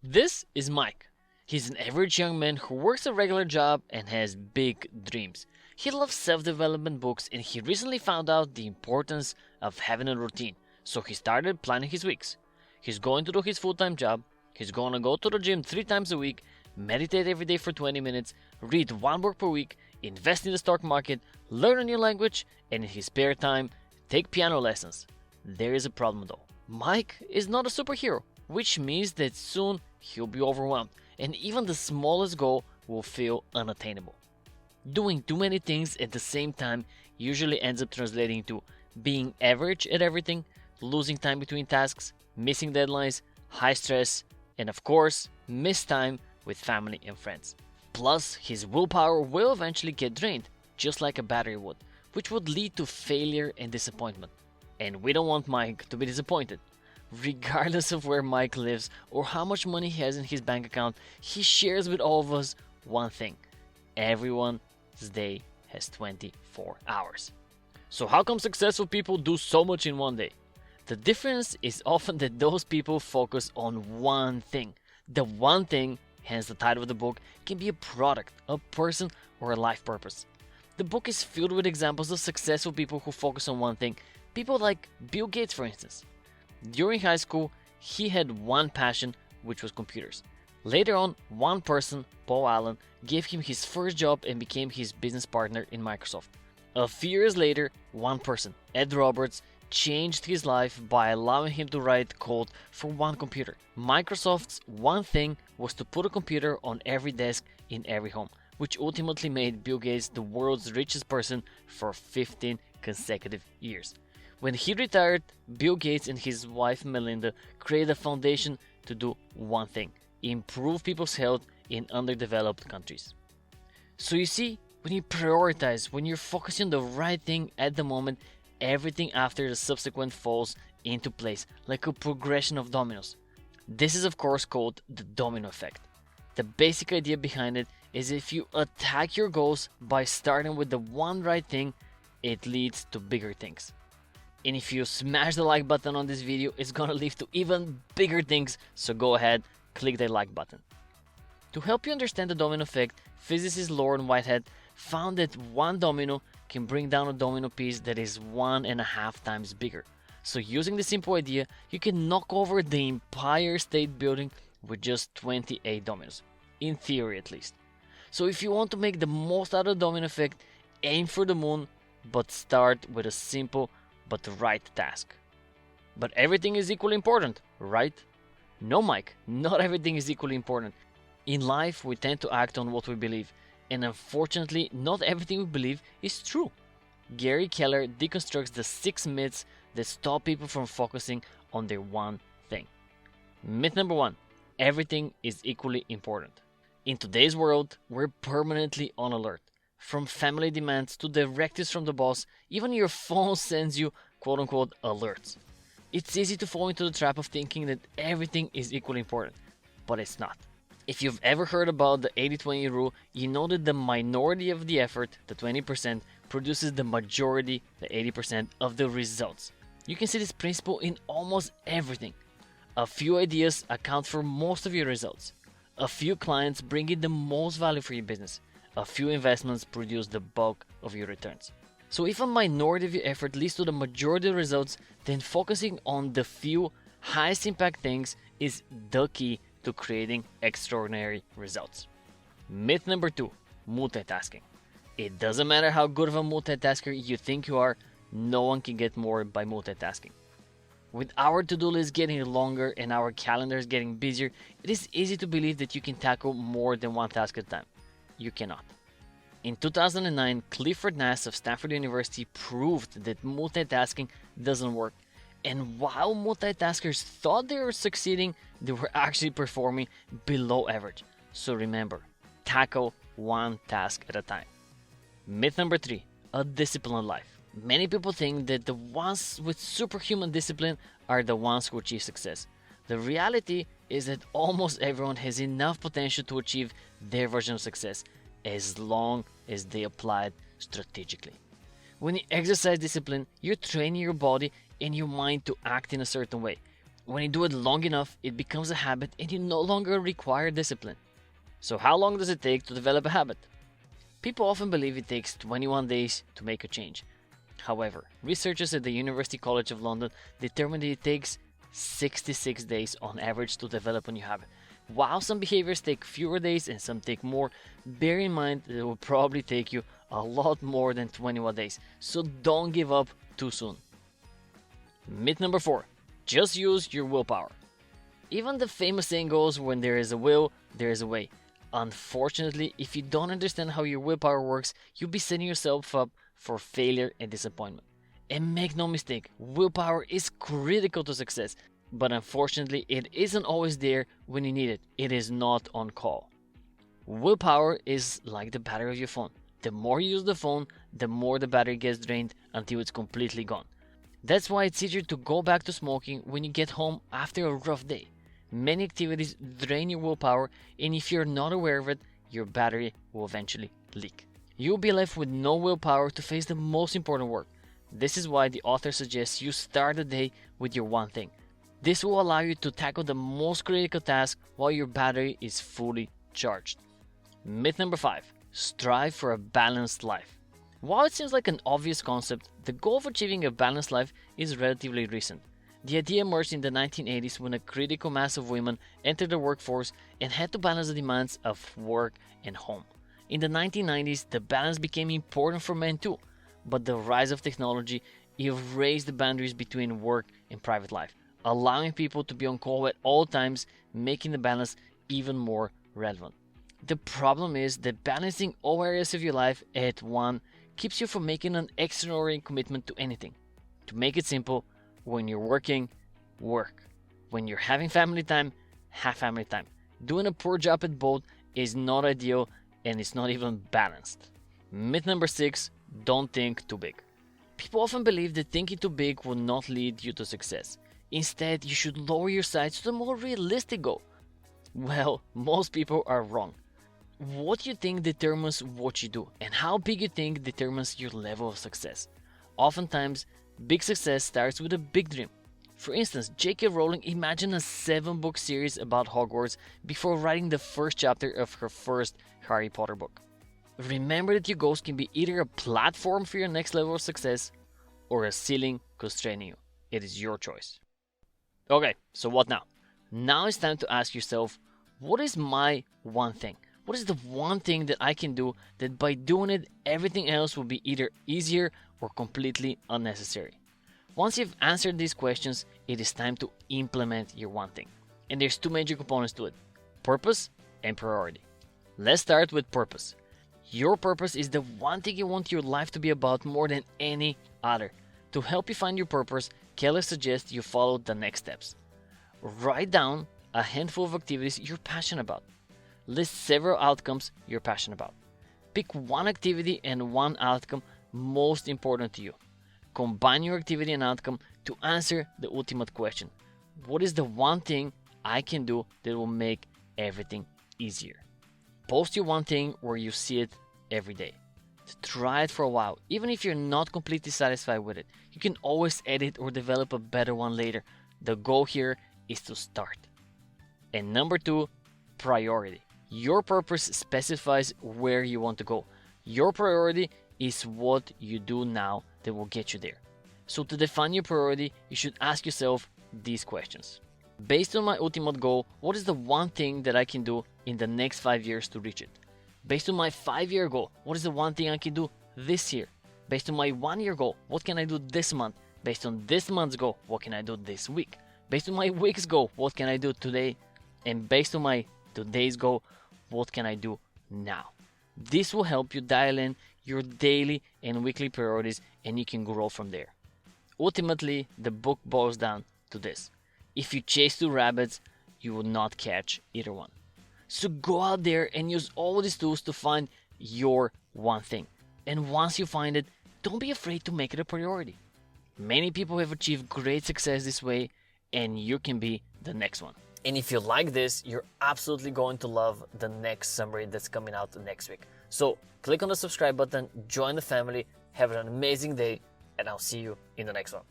This is Mike. He's an average young man who works a regular job and has big dreams. He loves self development books and he recently found out the importance of having a routine, so he started planning his weeks. He's going to do his full time job, he's going to go to the gym 3 times a week, meditate every day for 20 minutes, read one book per week, invest in the stock market, learn a new language, and in his spare time, take piano lessons. There is a problem though. Mike is not a superhero, which means that soon he'll be overwhelmed, and even the smallest goal will feel unattainable. Doing too many things at the same time usually ends up translating to being average at everything, losing time between tasks, missing deadlines, high stress, and of course, missed time with family and friends. Plus, his willpower will eventually get drained, just like a battery would, which would lead to failure and disappointment. And we don't want Mike to be disappointed. Regardless of where Mike lives or how much money he has in his bank account, he shares with all of us one thing: everyone's day has 24 hours. So, how come successful people do so much in one day? The difference is often that those people focus on one thing. The one thing, hence the title of the book, can be a product, a person, or a life purpose. The book is filled with examples of successful people who focus on one thing. People like Bill Gates, for instance. During high school, he had one passion, which was computers. Later on, one person, Paul Allen, gave him his first job and became his business partner in Microsoft. A few years later, one person, Ed Roberts, changed his life by allowing him to write code for one computer. Microsoft's one thing was to put a computer on every desk in every home, which ultimately made Bill Gates the world's richest person for 15 consecutive years. When he retired, Bill Gates and his wife Melinda created a foundation to do one thing: improve people's health in underdeveloped countries. So you see, when you prioritize, when you're focusing on the right thing at the moment, everything after the subsequent falls into place like a progression of dominoes. This is of course called the domino effect. The basic idea behind it is if you attack your goals by starting with the one right thing, it leads to bigger things. And if you smash the like button on this video, it's gonna lead to even bigger things, so go ahead, click that like button. To help you understand the domino effect, physicist Lauren Whitehead found that one domino can bring down a domino piece that is 1.5 times bigger. So using this simple idea, you can knock over the Empire State Building with just 28 dominoes, in theory at least. So if you want to make the most out of the domino effect, aim for the moon, but start with a simple but right task. But everything is equally important, right? No, Mike, not everything is equally important. In life, we tend to act on what we believe, and unfortunately, not everything we believe is true. Gary Keller deconstructs the 6 myths that stop people from focusing on their one thing. Myth number 1: everything is equally important. In today's world, we're permanently on alert. From family demands to directives from the boss, even your phone sends you quote-unquote alerts. It's easy to fall into the trap of thinking that everything is equally important, but it's not. If you've ever heard about the 80-20 rule, you know that the minority of the effort, the 20%, produces the majority, the 80% of the results. You can see this principle in almost everything. A few ideas account for most of your results. A few clients bring in the most value for your business. A few investments produce the bulk of your returns. So if a minority of your effort leads to the majority of results, then focusing on the few highest impact things is the key to creating extraordinary results. Myth number 2: multitasking. It doesn't matter how good of a multitasker you think you are, no one can get more by multitasking. With our to-do list getting longer and our calendars getting busier, it is easy to believe that you can tackle more than one task at a time. You cannot. In 2009, Clifford Nass of Stanford University proved that multitasking doesn't work. And while multitaskers thought they were succeeding, they were actually performing below average. So remember, tackle one task at a time. Myth number 3: a disciplined life. Many people think that the ones with superhuman discipline are the ones who achieve success. The reality is that almost everyone has enough potential to achieve their version of success, as long as they apply it strategically. When you exercise discipline, you're training your body and your mind to act in a certain way. When you do it long enough, it becomes a habit and you no longer require discipline. So how long does it take to develop a habit? People often believe it takes 21 days to make a change. However, researchers at the University College of London determined that it takes 66 days on average to develop a new habit. While some behaviors take fewer days and some take more, bear in mind that it will probably take you a lot more than 21 days, so don't give up too soon. Myth number 4. Just use your willpower. Even the famous saying goes, when there is a will, there is a way. Unfortunately, if you don't understand how your willpower works, you'll be setting yourself up for failure and disappointment. And make no mistake, willpower is critical to success, but unfortunately it isn't always there when you need it. It is not on call. Willpower is like the battery of your phone. The more you use the phone, the more the battery gets drained until it's completely gone. That's why it's easier to go back to smoking when you get home after a rough day. Many activities drain your willpower, and if you're not aware of it, your battery will eventually leak. You'll be left with no willpower to face the most important work. This is why the author suggests you start the day with your one thing. This will allow you to tackle the most critical task while your battery is fully charged. Myth number 5. Strive for a balanced life. While it seems like an obvious concept, the goal of achieving a balanced life is relatively recent. The idea emerged in the 1980s when a critical mass of women entered the workforce and had to balance the demands of work and home. In the 1990s, the balance became important for men too, but the rise of technology erased the boundaries between work and private life, allowing people to be on call at all times, making the balance even more relevant. The problem is that balancing all areas of your life at once keeps you from making an extraordinary commitment to anything. To make it simple, when you're working, work. When you're having family time, have family time. Doing a poor job at both is not ideal and it's not even balanced. Myth number 6, don't think too big. People often believe that thinking too big will not lead you to success. Instead, you should lower your sights to the more realistic goal. Well, most people are wrong. What you think determines what you do, and how big you think determines your level of success. Oftentimes, big success starts with a big dream. For instance, J.K. Rowling imagined a 7-book series about Hogwarts before writing the first chapter of her first Harry Potter book. Remember that your goals can be either a platform for your next level of success or a ceiling constraining you. It is your choice. Okay, so what now? Now it's time to ask yourself, what is my one thing? What is the one thing that I can do that by doing it, everything else will be either easier or completely unnecessary? Once you've answered these questions, it is time to implement your one thing. And there's 2 major components to it: purpose and priority. Let's start with purpose. Your purpose is the one thing you want your life to be about more than any other. To help you find your purpose, Keller suggests you follow the next steps. Write down a handful of activities you're passionate about. List several outcomes you're passionate about. Pick one activity and one outcome most important to you. Combine your activity and outcome to answer the ultimate question. What is the one thing I can do that will make everything easier? Post your one thing where you see it every day. Try it for a while. Even if you're not completely satisfied with it, you can always edit or develop a better one later. The goal here is to start. And number 2, priority. Your purpose specifies where you want to go. Your priority is what you do now that will get you there. So to define your priority, you should ask yourself these questions. Based on my ultimate goal, what is the one thing that I can do in the next 5 years to reach it? Based on my 5-year goal, what is the one thing I can do this year? Based on my 1-year goal, what can I do this month? Based on this month's goal, what can I do this week? Based on my week's goal, what can I do today? And based on my today's goal, what can I do now? This will help you dial in your daily and weekly priorities, and you can grow from there. Ultimately, the book boils down to this: if you chase 2 rabbits, you will not catch either one. So go out there and use all these tools to find your one thing. And once you find it, don't be afraid to make it a priority. Many people have achieved great success this way, and you can be the next one. And if you like this, you're absolutely going to love the next summary that's coming out next week. So click on the subscribe button, join the family, have an amazing day, and I'll see you in the next one.